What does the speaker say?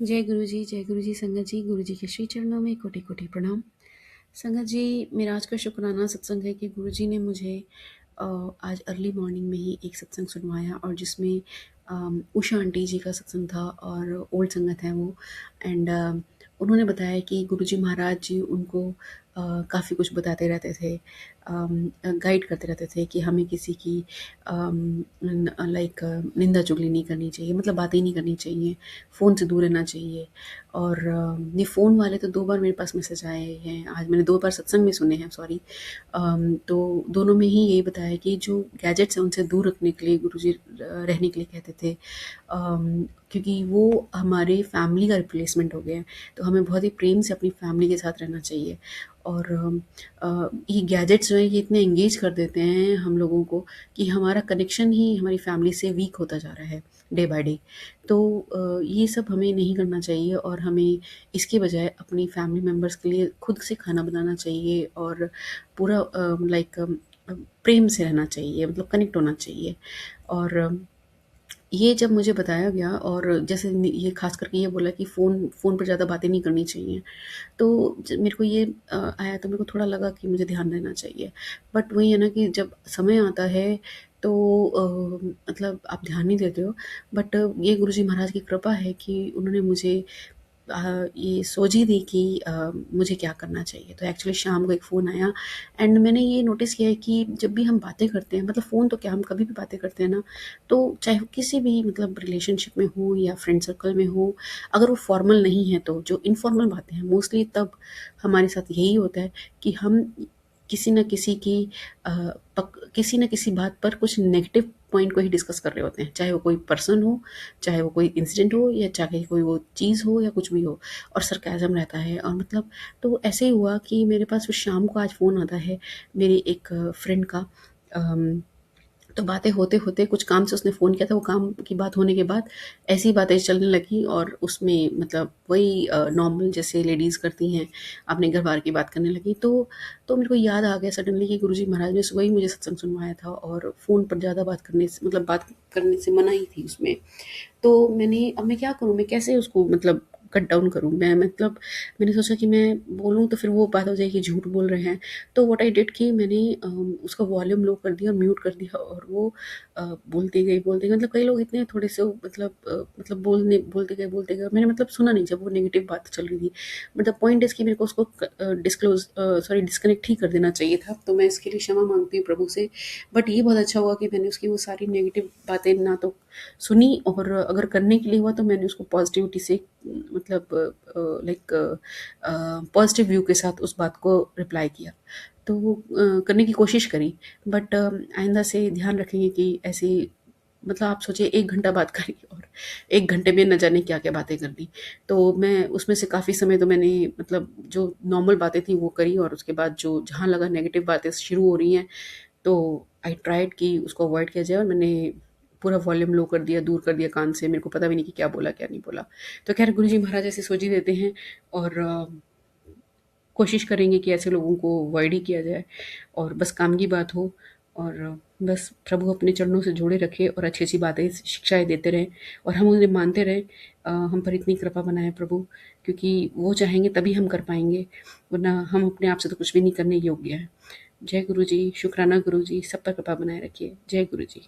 जय गुरु जी संगत जी। गुरु जी के श्री चरणों में कोटि कोटि प्रणाम। संगत जी, मेरा आज का शुक्राना सत्संग है कि गुरु जी ने मुझे आज अर्ली मॉर्निंग में ही एक सत्संग सुनवाया, और जिसमें उषा आंटी जी का सत्संग था और ओल्ड संगत है वो। एंड उन्होंने बताया कि गुरु जी महाराज जी उनको काफ़ी कुछ बताते रहते थे, गाइड करते रहते थे कि हमें किसी की लाइक निंदा चुगली नहीं करनी चाहिए, मतलब बातें नहीं करनी चाहिए, फ़ोन से दूर रहना चाहिए। और ये फ़ोन वाले तो 2 बार मेरे पास मैसेज आए हैं, आज मैंने 2 बार सत्संग में सुने हैं, सॉरी। तो दोनों में ही यही बताया कि जो गैजेट्स हैं उनसे दूर रखने के लिए गुरुजी रहने के लिए कहते थे, क्योंकि वो हमारे फैमिली का रिप्लेसमेंट हो गए हैं, तो हमें बहुत ही प्रेम से अपनी फैमिली के साथ रहना चाहिए। और ये गैजेट्स जो हैं ये इतने एंगेज कर देते हैं हम लोगों को कि हमारा कनेक्शन ही हमारी फैमिली से वीक होता जा रहा है डे बाय डे। तो ये सब हमें नहीं करना चाहिए, और हमें इसके बजाय अपनी फैमिली मेम्बर्स के लिए खुद से खाना बनाना चाहिए, और पूरा लाइक प्रेम से रहना चाहिए, मतलब कनेक्ट होना चाहिए। और ये जब मुझे बताया गया, और जैसे ये खास करके ये बोला कि फ़ोन पर ज़्यादा बातें नहीं करनी चाहिए, तो मेरे को ये आया, तो मेरे को थोड़ा लगा कि मुझे ध्यान देना चाहिए। बट वही है ना कि जब समय आता है तो मतलब आप ध्यान नहीं देते हो। बट ये गुरुजी महाराज की कृपा है कि उन्होंने मुझे ये सोच ही दी कि मुझे क्या करना चाहिए। तो एक्चुअली शाम को एक फ़ोन आया, एंड मैंने ये नोटिस किया है कि जब भी हम बातें करते हैं, मतलब फ़ोन तो क्या, हम कभी भी बातें करते हैं ना, तो चाहे वो किसी भी मतलब रिलेशनशिप में हो या फ्रेंड सर्कल में हो, अगर वो फॉर्मल नहीं है, तो जो इनफॉर्मल बातें हैं मोस्टली तब हमारे साथ यही होता है कि हम किसी न किसी की किसी न किसी बात पर कुछ नेगेटिव पॉइंट को ही डिस्कस कर रहे होते हैं, चाहे वो कोई पर्सन हो, चाहे वो कोई इंसिडेंट हो, या चाहे कोई वो चीज़ हो, या कुछ भी हो। और सरकाज़म रहता है, और मतलब तो ऐसे ही हुआ कि मेरे पास फिर शाम को आज फ़ोन आता है मेरी एक फ्रेंड का। अम, तो बातें होते-होते कुछ काम से उसने फ़ोन किया था, वो काम की बात होने के बाद ऐसी बातें चलने लगी, और उसमें मतलब वही नॉर्मल जैसे लेडीज़ करती हैं, अपने घर-बार की बात करने लगी। तो मेरे को याद आ गया सडनली कि गुरुजी महाराज ने सुबह ही मुझे सत्संग सुनवाया था, और फ़ोन पर ज़्यादा बात करने से, मतलब बात करने से मनाही थी उसमें। तो अब मैं क्या करूँ? मैं कैसे उसको मतलब कट डाउन करूँ? मैंने सोचा कि मैं बोलूँ तो फिर वो बात हो जाएगी झूठ बोल रहे हैं। तो व्हाट आई डिड कि मैंने उसका वॉल्यूम लो कर दिया, म्यूट कर दिया, और वो बोलती गई, मतलब कई लोग इतने थोड़े से मतलब बोलते गए, मैंने मतलब सुना नहीं जब वो नेगेटिव बात चल रही थी। बट द पॉइंट इज़ कि मेरे को उसको डिस्कनेक्ट ही कर देना चाहिए था। तो मैं इसके लिए क्षमा माँगती हूँ प्रभु से। बट ये बहुत अच्छा हुआ कि मैंने उसकी वो सारी नेगेटिव बातें ना तो सुनी, और अगर करने के लिए हुआ तो मैंने उसको पॉजिटिविटी से, मतलब लाइक पॉजिटिव व्यू के साथ उस बात को रिप्लाई किया। तो वो करने की कोशिश करी। बट आइंदा से ध्यान रखेंगे कि ऐसी, मतलब आप सोचिए 1 घंटा बात करी, और 1 घंटे में न जाने क्या-क्या बातें कर दी। तो मैं उसमें से काफ़ी समय तो मैंने, मतलब जो नॉर्मल बातें थी वो करी, और उसके बाद जो जहाँ लगा नेगेटिव बातें शुरू हो रही हैं, तो आई ट्राइड कि उसको अवॉइड किया जाए, और मैंने पूरा वॉल्यूम लो कर दिया, दूर कर दिया कान से। मेरे को पता भी नहीं कि क्या बोला, क्या नहीं बोला। तो ख़ैर गुरुजी महाराज ऐसे सोच ही देते हैं, और कोशिश करेंगे कि ऐसे लोगों को अवॉइड ही किया जाए, और बस काम की बात हो, और बस प्रभु अपने चरणों से जोड़े रखे, और अच्छी-अच्छी बातें, शिक्षाएँ देते रहें, और हम उन्हें मानते रहें। हम पर इतनी कृपा बनाएँ प्रभु, क्योंकि वो चाहेंगे तभी हम कर पाएँगे, वरना हम अपने आप से तो कुछ भी नहीं करने योग्य हैं। जय गुरु जी, शुक्राना गुरु जी, सब पर कृपा बनाए रखिए। जय गुरु जी।